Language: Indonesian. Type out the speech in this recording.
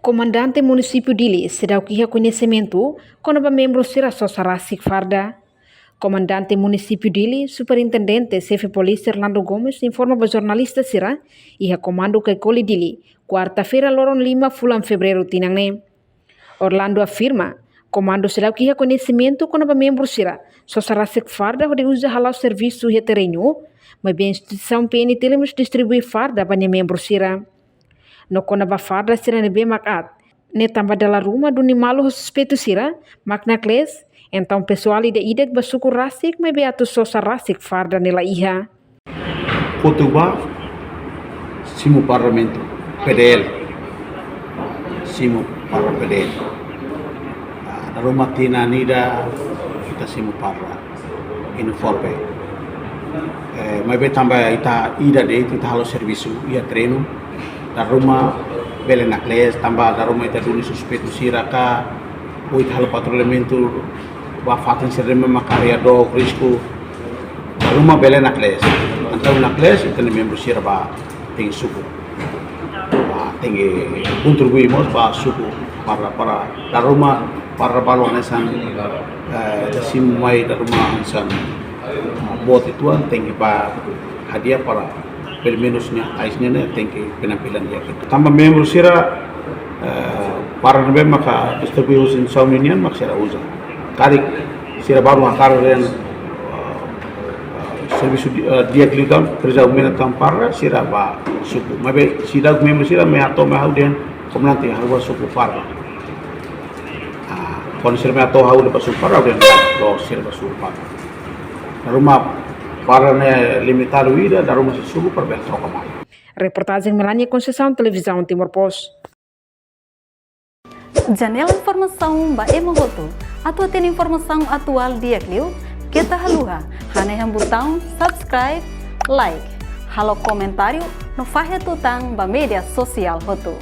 Comandante município Dili se dá o que reconhecimento quando os membros será Sosarasik Farda. Comandante município Dili, superintendente chefe polícia Orlando Gomes informa para jornalista será e recomendo que Coli Dili, quarta-feira Loron Lima, fulan fevereiro tinangne. Orlando afirma, comando será o que reconhecimento quando os membros será Sosarasik Farda onde usa halau serviço e terreno, mas bem instituição PNT temos distribuir farda para membros será. No kona ba farda sira nebe makat. Ne tamba dalam rumah do nimalo suspeito sira, makna kles, então pessoal ide idek basuku rasik me beatu sosa rasik farda nela iha. Kotuba, simu parlamento, PDL, simu para PDL. Na rumah tina nida, kita simu para informe. Mas be tambah ita ida de kita halo serviço ia treino. Da rumah bele nakles tambah da rumah ita duni suspeito siraka o ita halo patrulhamento ba fatin sereme makaria do risco da rumah bele nakles antau nakles ita ne membro sira ba ting suku ba tingi contribuimos ba suku para da rumah para balon esan da simai da rumah esan buat ituan tingi ba hadiah para pelo menos aisnya tem que penampilan dia gitu. Tambah membro sira para nabe maka distribusi sauminian mak sira usa. Tarik sira baru akar dan serviço dia klikam kerja umena tampara sira ba suku. Mabe sida membro sira me atau me hauden como nanti harus suku para. Kalau sira me atau hau lepas suku para dan do sira ba suku para. Rumah para limitar vida da rumah suku para bel troca mais. Reportagem Melania Conceição, Televisão Timor-Post. Janela informação ba emohoto. Atau tem informação atual dia kliu, kita haluha. Hane yang butang subscribe, like, halo komentário no fahe tutang ba media sosial hoto.